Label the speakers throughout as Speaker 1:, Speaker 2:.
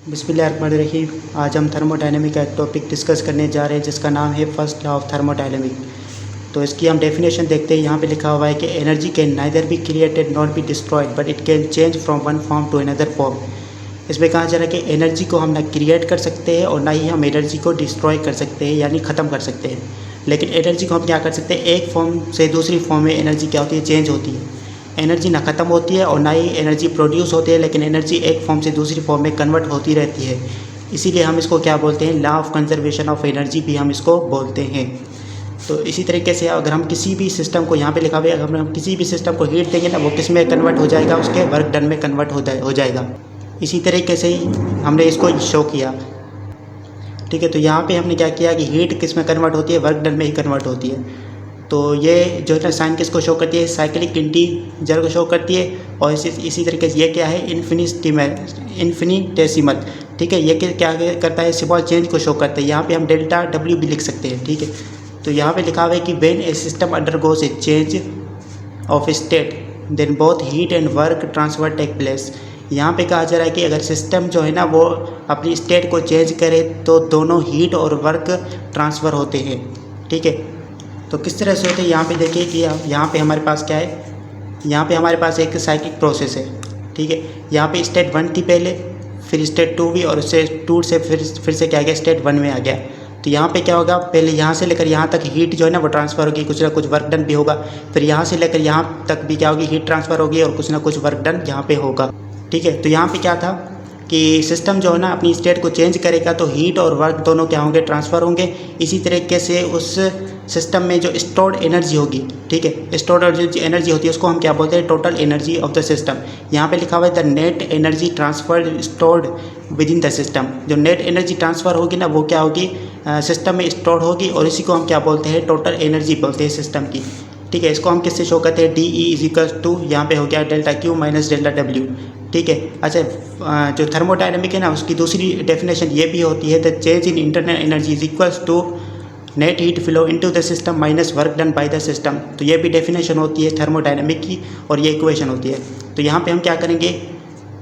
Speaker 1: बिस्मिल्लाहिर्रहमानिर्रहीम। आज हम थर्मोडायनेमिक का एक टॉपिक डिस्कस करने जा रहे हैं जिसका नाम है फर्स्ट लॉ ऑफ थर्मोडायनेमिक। तो इसकी हम डेफिनेशन देखते हैं। यहाँ पे लिखा हुआ है कि energy can neither be created not be destroyed but it can change from one form to another form. इसमें कहा जा रहा है कि एनर्जी को हम ना क्रिएट कर सकते हैं और ना ही हम एनर्जी को डिस्ट्रॉय कर सकते हैं, यानी ख़त्म कर सकते हैं। लेकिन एनर्जी को हम क्या कर सकते हैं, एक फॉर्म से दूसरी फॉर्म में एनर्जी क्या होती है, चेंज होती है। एनर्जी ना ख़त्म होती है और ना ही एनर्जी प्रोड्यूस होती है, लेकिन एनर्जी एक फॉर्म से दूसरी फॉर्म में कन्वर्ट होती रहती है। इसीलिए हम इसको क्या बोलते हैं, law of conservation of energy भी हम इसको बोलते हैं। तो इसी तरीके से अगर हम किसी भी सिस्टम को, यहाँ पे लिखा हुआ है, अगर हम किसी भी सिस्टम को हीट देंगे ना, वो किस में कन्वर्ट हो जाएगा, उसके वर्क डन में कन्वर्ट हो जाएगा। इसी तरीके से ही हमने इसको शो किया। ठीक है, तो यहाँ पे हमने क्या किया कि हीट किस में कन्वर्ट होती है, वर्क डन में ही कन्वर्ट होती है। तो ये जो है ना साइन किसको शो करती है, साइक्लिक इंटीजर को शो करती है। और इसी तरीके से ये क्या है, इन्फिनिटेसिमल। ठीक है, ये क्या करता है, स्मॉल चेंज को शो करता है। यहाँ पे हम डेल्टा डब्ल्यू भी लिख सकते हैं। ठीक है, तो यहाँ पे लिखा हुआ है कि when a system undergoes a change of state then both heat and work transfer take place. यहाँ पे कहा जा रहा है कि अगर सिस्टम जो है ना वो अपनी स्टेट को चेंज करे तो दोनों हीट और वर्क ट्रांसफ़र होते हैं। ठीक है, तो किस तरह से होते हैं, यहाँ पे देखिए कि यहाँ पे हमारे पास क्या है, यहाँ पे हमारे पास एक साइक्लिक प्रोसेस है। ठीक है, यहाँ पे स्टेट 1 थी पहले, फिर स्टेट 2 भी, और उससे 2 से फिर से क्या गया, स्टेट 1 में आ गया। तो यहाँ पे क्या होगा, पहले यहाँ से लेकर यहाँ तक हीट जो है ना वो ट्रांसफ़र होगी, कुछ ना कुछ वर्क डन भी होगा। फिर यहाँ से लेकर यहाँ तक भी क्या होगी, हीट ट्रांसफ़र होगी और कुछ ना कुछ वर्क डन यहाँ पे होगा। ठीक है, तो यहाँ पे क्या था कि सिस्टम जो है ना अपनी स्टेट को चेंज करेगा तो हीट और वर्क दोनों क्या होंगे, ट्रांसफ़र होंगे। इसी तरीके से उस सिस्टम में जो स्टोर्ड एनर्जी होगी, ठीक है, स्टोर्ड जो एनर्जी होती है उसको हम क्या बोलते हैं, total energy of the system. यहाँ पे लिखा हुआ है the net energy transferred stored with in the system. जो नेट एनर्जी ट्रांसफ़र होगी ना वो क्या होगी, सिस्टम में स्टोर्ड होगी, और इसी को हम क्या बोलते हैं, टोटल एनर्जी बोलते हैं सिस्टम की। ठीक है, इसको हम किससे शो करते हैं, D E is equal to, यहाँ पे हो गया delta Q minus delta W. ठीक है, अच्छा, जो थर्मोडायनेमिक है ना उसकी दूसरी डेफिनेशन ये भी होती है, the change in internal energy is equals to net heat flow into the system minus work done by the system. तो ये भी डेफिनेशन होती है थर्मोडायनेमिक की, और ये इक्वेशन होती है। तो यहाँ पे हम क्या करेंगे,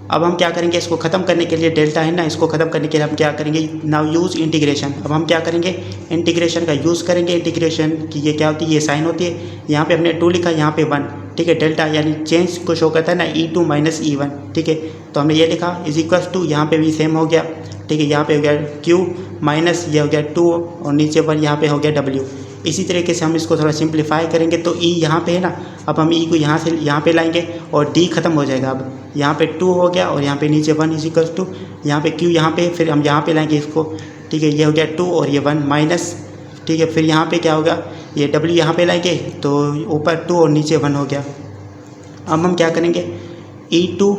Speaker 1: अब हम क्या करेंगे, इसको ख़त्म करने के लिए, डेल्टा है ना, इसको ख़त्म करने के लिए हम क्या करेंगे, नाउ यूज़ इंटीग्रेशन। अब हम क्या करेंगे, इंटीग्रेशन का यूज़ करेंगे। इंटीग्रेशन की ये क्या होती है, ये साइन होती है। यहाँ पे हमने 2 लिखा, यहाँ पे 1। ठीक है, डेल्टा यानी चेंज को शो करता है ना, E2 माइनस E1। ठीक है, तो हमने ये लिखा इज इक्वल टू, यहाँ पे भी सेम हो गया। ठीक है, यहाँ पे हो गया Q माइनस, ये हो गया 2, और नीचे पर यहाँ पे हो गया W। इसी तरीके से हम इसको थोड़ा सिंप्लीफाई करेंगे तो E यहाँ पे है ना, अब हम E को यहाँ से यहाँ पे लाएंगे और D खत्म हो जाएगा। अब यहाँ पे 2 हो गया और यहाँ पे नीचे 1 इज इक्वल टू, यहाँ पे Q यहाँ पे, फिर हम यहाँ पे लाएंगे इसको। ठीक है, ये हो गया 2 और ये 1 माइनस। ठीक है, फिर यहाँ पे क्या होगा, ये W यहाँ पे लाएंगे तो ऊपर 2 और नीचे 1 हो गया। अब हम क्या करेंगे, E2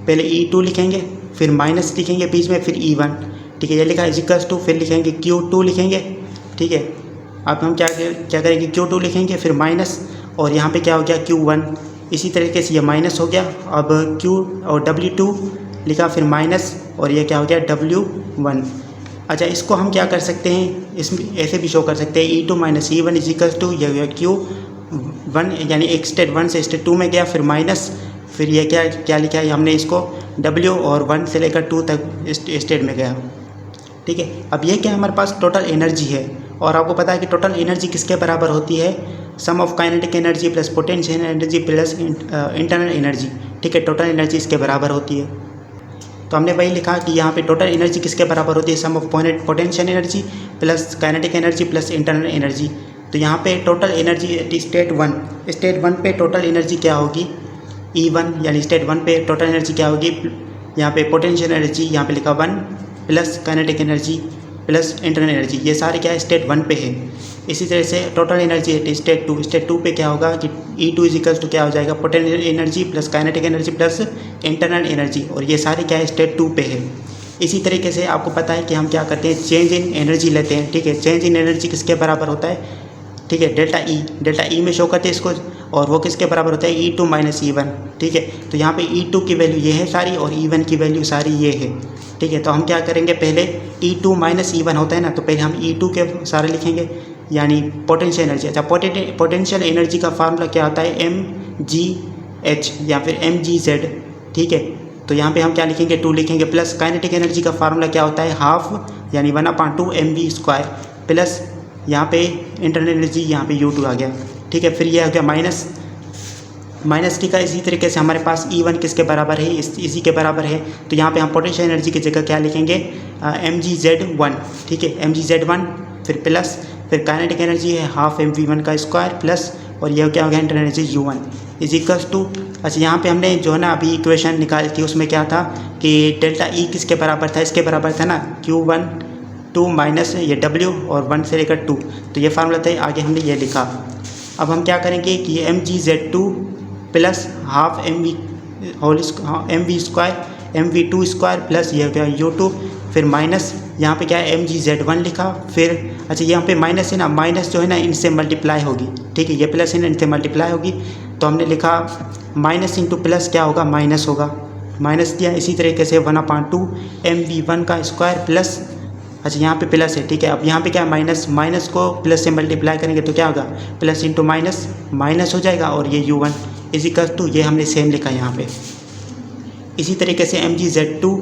Speaker 1: पहले E2 लिखेंगे, फिर माइनस लिखेंगे बीच में, फिर E1। ठीक है, ये लिखा इज इक्वल टू, फिर लिखेंगे Q2 लिखेंगे। ठीक है, अब हम क्या करेंगे, Q2 लिखेंगे, फिर माइनस, और यहाँ पे क्या हो गया Q1। इसी तरीके से ये माइनस हो गया। अब Q और W2 लिखा, फिर माइनस, और ये क्या हो गया W1। अच्छा, इसको हम क्या कर सकते हैं, इसमें ऐसे भी शो कर सकते हैं, E2 minus E1 is equal to, ये हो गया Q1, यानी एक स्टेट 1 से स्टेट 2 में गया, फिर माइनस, फिर ये क्या लिखा है हमने इसको, W, और 1 से लेकर 2 तक स्टेट में गया। ठीक है, अब ये क्या हमारे पास टोटल एनर्जी है, और आपको पता है कि टोटल एनर्जी किसके बराबर होती है, sum of kinetic energy plus potential energy plus internal energy. ठीक है, टोटल एनर्जी इसके बराबर होती है। तो हमने वही लिखा कि यहाँ पे टोटल एनर्जी किसके बराबर होती है, sum of potential energy plus kinetic energy plus internal energy. तो यहाँ पे टोटल एनर्जी स्टेट 1 पे टोटल एनर्जी क्या होगी, E1, यानी स्टेट 1 पे टोटल एनर्जी क्या होगी, यहाँ पे पोटेंशियल एनर्जी, यहाँ पे लिखा 1 plus kinetic energy plus internal energy, ये सारे क्या है, स्टेट 1 पे है। इसी तरह से टोटल एनर्जी है स्टेट 2 पे क्या होगा कि E2 इज इक्वल्स टू क्या हो जाएगा, potential energy plus kinetic energy plus internal energy, और ये सारे क्या है, स्टेट 2 पे है। इसी तरीके से आपको पता है कि हम क्या करते हैं, चेंज इन एनर्जी लेते हैं। ठीक है, चेंज इन एनर्जी किसके बराबर होता है, ठीक है, डेल्टा ई में शो करते हैं इसको, और वो किसके बराबर होता है, E2 माइनस E1। ठीक है, तो यहाँ पे E2 की वैल्यू ये है सारी, और E1 की वैल्यू सारी ये है। ठीक है, तो हम क्या करेंगे, पहले E2 माइनस E1 होता है ना, तो पहले हम E2 के सारे लिखेंगे, यानी पोटेंशियल एनर्जी। अच्छा, पोटेंशियल एनर्जी का फार्मूला क्या होता है, mgh या फिर mgz। ठीक है, तो यहाँ पे हम क्या लिखेंगे 2 लिखेंगे प्लस काइनेटिक एनर्जी का फार्मूला क्या होता है हाफ यानी 1/2 mv² प्लस यहाँ पे इंटरनल एनर्जी यहाँ पे U2 आ गया। ठीक है, फिर ये आ गया माइनस टी का। इसी तरीके से हमारे पास E1 किसके बराबर है, इसी के बराबर है। तो यहाँ पे हम पोटेंशियल एनर्जी की जगह क्या लिखेंगे mgz1। ठीक है, mgz1 फिर प्लस फिर काइनेटिक एनर्जी है हाफ mv1 का स्क्वायर प्लस और यह क्या हो गया internal energy U1 is equals to. अच्छा, यहाँ पे हमने जो है ना अभी इक्वेशन निकाली थी उसमें क्या था कि डेल्टा E किसके बराबर था, इसके बराबर था ना Q1 2 माइनस ये W और 1 से लेकर 2। तो ये फार्मूला था, आगे हमने ये लिखा। अब हम क्या करेंगे कि mgz2 plus half mv² plus ये क्या U2 फिर माइनस यहाँ पे क्या है mgz1 लिखा। फिर अच्छा यहाँ पे माइनस है ना, माइनस जो है ना इनसे मल्टीप्लाई होगी। ठीक है, ये प्लस है ना इनसे मल्टीप्लाई होगी। तो हमने लिखा माइनस इंटू प्लस क्या होगा माइनस होगा, माइनस दिया। इसी तरीके से 1/2 mv1 का स्क्वायर प्लस अच्छा यहाँ पे प्लस है। ठीक है, अब यहाँ पे क्या है माइनस को प्लस से मल्टीप्लाई करेंगे तो क्या होगा प्लस इंटू माइनस हो जाएगा और ये U1 इज इक्वल टू ये हमने सेम लिखा यहाँ पे। इसी तरीके से mgz2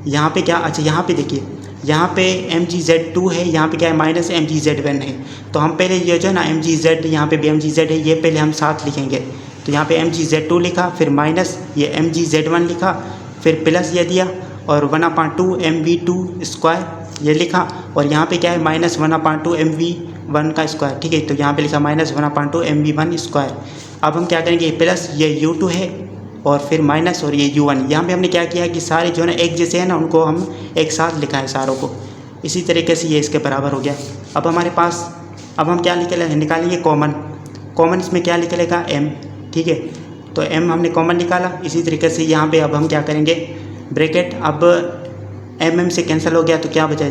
Speaker 1: यहाँ पे क्या अच्छा यहाँ पे देखिए यहाँ पे mgz2 है, यहाँ पे क्या है माइनस mgz1 है। तो हम पहले ये जो है ना mgz यहाँ पे भी mgz है ये पहले हम साथ लिखेंगे। तो यहाँ पे mgz2 लिखा फिर माइनस ये mgz1 लिखा फिर प्लस ये दिया और 1/2 mv2² ये लिखा और यहाँ पे क्या है -1/2 mv1 का स्क्वायर। ठीक है, तो यहाँ पे लिखा -1/2 mv1²। अब हम क्या करेंगे प्लस ये U2 है और फिर माइनस और ये U1। यहाँ पे हमने क्या किया कि सारे जो है ना एक जैसे हैं ना उनको हम एक साथ लिखा है सारों को। इसी तरीके से ये इसके बराबर हो गया। अब हमारे पास अब हम क्या निकालेंगे कॉमन इसमें क्या निकलेगा M। ठीक है, तो M हमने कॉमन निकाला। इसी तरीके से यहाँ पे अब हम क्या करेंगे ब्रैकेट अब M से कैंसिल हो गया तो क्या बचा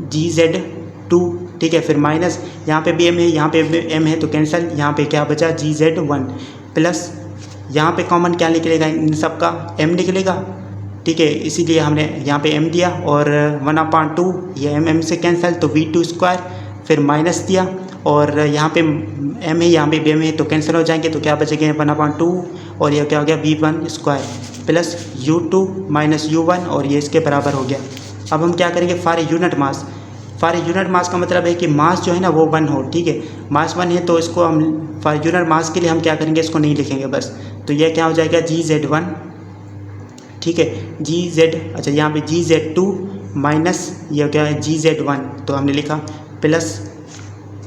Speaker 1: gz2। ठीक है, फिर माइनस यहाँ पे भी M है यहाँ पे भी M है तो कैंसिल, यहाँ पे क्या बचा gz1 प्लस यहाँ पे कॉमन क्या निकलेगा इन सब का M निकलेगा। ठीक है, इसीलिए हमने यहाँ पे M दिया और 1/2 ये M से कैंसिल तो v2² फिर माइनस दिया और यहाँ पे M है यहाँ पे भी M है तो कैंसिल हो जाएंगे। तो क्या बचेंगे 1/2 और ये क्या हो गया v1² plus U2 minus U1 और ये इसके बराबर हो गया। अब हम क्या करेंगे फॉर यूनिट मास का मतलब है कि मास जो है ना वो 1 हो। ठीक है, मास 1 है तो इसको हम फॉर यूनिट मास के लिए हम क्या करेंगे इसको नहीं लिखेंगे बस। तो ये क्या हो जाएगा gz1। ठीक है, अच्छा यहाँ पे gz2 माइनस ये क्या है gz1 तो हमने लिखा प्लस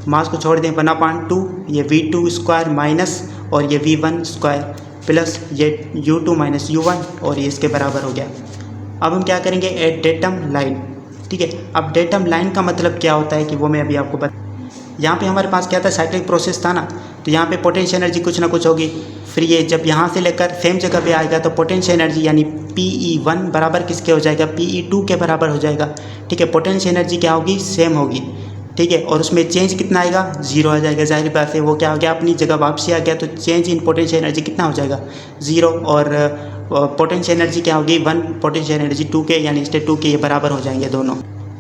Speaker 1: मास को छोड़ दें 1/2 ये v2² माइनस और ये v1² प्लस ये U2 माइनस U1 और ये इसके बराबर हो गया। अब हम क्या करेंगे एट डेटम लाइन। ठीक है, अब डेटम लाइन का मतलब क्या होता है कि वो मैं अभी आपको यहाँ पे हमारे पास क्या था साइक्लिक प्रोसेस था ना, तो यहाँ पे पोटेंशियल एनर्जी कुछ ना कुछ होगी। फिर ये जब यहाँ से लेकर सेम जगह पे आएगा तो पोटेंशियल एनर्जी यानी PE1 बराबर किसके हो जाएगा PE2 के बराबर हो जाएगा। ठीक है, पोटेंशियल एनर्जी क्या होगी सेम होगी। ठीक है, और उसमें चेंज कितना आएगा 0 आ जाएगा। जाहिर बात है वो क्या हो गया अपनी जगह वापसी आ गया तो चेंज इन पोटेंशियल एनर्जी कितना हो जाएगा 0 और पोटेंशियल एनर्जी क्या होगी 1 पोटेंशियल एनर्जी 2 के यानी स्टेट 2 के ये बराबर हो जाएंगे दोनों।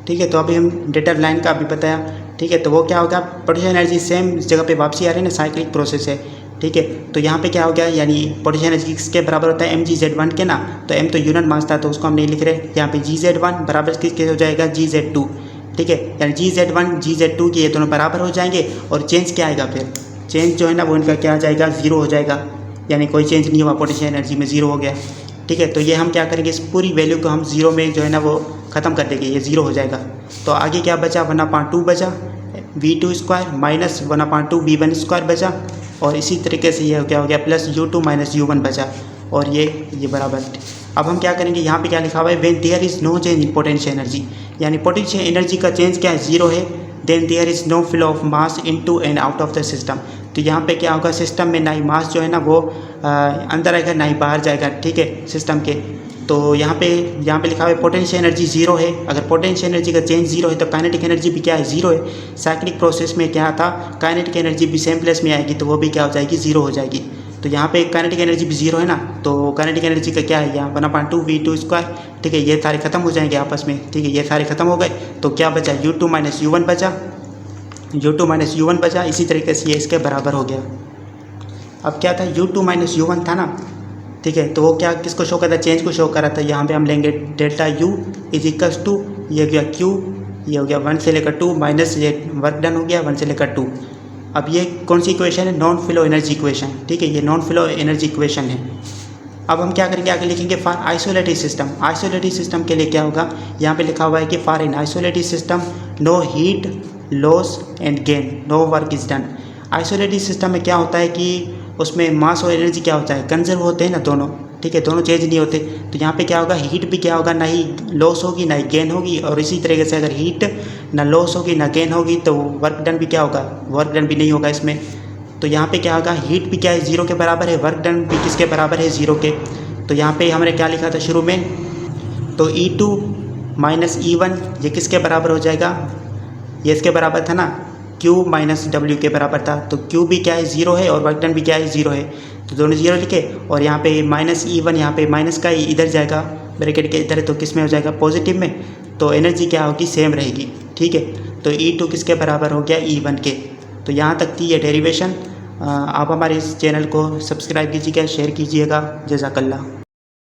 Speaker 1: ठीक है, तो अभी हम डेटम लाइन का अभी बताया। ठीक है, तो वो क्या होगा पोटेंशियल एनर्जी सेम जगह पे वापसी आ रही है ना, साइक्लिक प्रोसेस है। ठीक है, तो यहाँ पे क्या हो गया यानी पोटेंशियल एनर्जी किसके बराबर होता है mgz1 के ना, तो m तो यूनिट मास था तो उसको हम नहीं लिख रहे। यहाँ पे gz1 बराबर किसके हो जाएगा gz2। ठीक है, यानी gz1 gz2 के ये दोनों बराबर हो जाएंगे और चेंज क्या आएगा फिर चेंज जो है ना वो इनका क्या आ जाएगा 0 हो जाएगा, यानी कोई चेंज नहीं हुआ पोटेंशियल एनर्जी में 0 हो गया। ठीक है, तो ये हम क्या करेंगे इस पूरी वैल्यू को हम 0 में जो है ना वो ख़त्म कर देंगे, ये 0 हो जाएगा। तो आगे क्या बचा 1/2 बचा v2² माइनस 1/2 v1² बचा और इसी तरीके से ये क्या हो गया प्लस U2 माइनस U1 बचा और ये बराबर। अब हम क्या करेंगे यहाँ पे क्या लिखा हुआ है when there is no change in potential energy, यानी पोटेंशियल एनर्जी का चेंज क्या है 0 है, then there is no flow of mass into and out of the system. तो यहाँ पे क्या होगा सिस्टम में ना ही मास जो है ना वो अंदर आएगा ना ही बाहर जाएगा। ठीक है, सिस्टम के तो यहाँ पे लिखा हुआ है पोटेंशियल एनर्जी 0 है। अगर पोटेंशियल एनर्जी का चेंज 0 है तो काइनेटिक एनर्जी भी क्या है 0 है। साइक्लिक प्रोसेस में क्या था काइनेटिक एनर्जी भी सेम प्लेस में आएगी तो वो भी क्या हो जाएगी 0 हो जाएगी। तो यहाँ पे काइनेटिक एनर्जी भी 0 है ना, तो काइनेटिक एनर्जी का क्या है यहाँ 1/2 v2²। ठीक है, ये सारे खत्म हो जाएंगे आपस में। ठीक है, ये सारे खत्म हो गए तो क्या बचा U2 माइनस U1 बचा, U2 माइनस U1 बचा। इसी तरीके से ये इसके बराबर हो गया। अब क्या था U2 माइनस U1 था ना, ठीक है। तो वो क्या किसको शो करता है, चेंज को शो कर रहा था। यहाँ पे हम लेंगे delta U is equals to, ये हो गया Q, ये हो गया 1 से लेकर 2 माइनस ये वर्क डन हो गया 1 से लेकर 2। अब ये कौन सी इक्वेशन है, नॉन फ्लो एनर्जी इक्वेशन, ठीक है, ये नॉन फ्लो एनर्जी इक्वेशन है। अब हम क्या करेंगे, आगे लिखेंगे for isolated system. Isolated system के लिए क्या होगा, यहाँ पे लिखा हुआ है कि for in isolated system no heat loss and gain, no work is done. Isolated system में क्या होता है कि उसमें मास और एनर्जी क्या होता है, कंजर्व होते हैं ना दोनों, ठीक है, दोनों चेंज नहीं होते। तो यहाँ पे क्या होगा, हीट भी क्या होगा, ना ही लॉस होगी ना ही गेन होगी। और इसी तरीके से अगर हीट ना लॉस होगी ना गेन होगी तो वर्क डन भी क्या होगा, वर्क डन भी नहीं होगा इसमें। तो यहाँ पे क्या होगा, हीट भी क्या है 0 के बराबर है, वर्क डन भी किसके बराबर है 0 के। तो यहाँ पे हमने क्या लिखा था शुरू में, तो E2 माइनस E1 ये किसके बराबर हो जाएगा, ये इसके बराबर था ना, Q माइनस W के बराबर था। तो Q भी क्या है 0 है और वर्क डन भी क्या है 0 है, तो दोनों 0 लिखे। और यहाँ पे माइनस E1 यहाँ पे माइनस का इधर जाएगा ब्रैकेट के इधर, तो किस में हो जाएगा, पॉजिटिव में। तो एनर्जी क्या होगी, सेम रहेगी, ठीक है। तो E2 किसके बराबर हो गया, E1 के। तो यहाँ तक थी ये डेरिवेशन। आप हमारे इस चैनल को सब्सक्राइब कीजिएगा, शेयर कीजिएगा। जज़ाकल्लाह।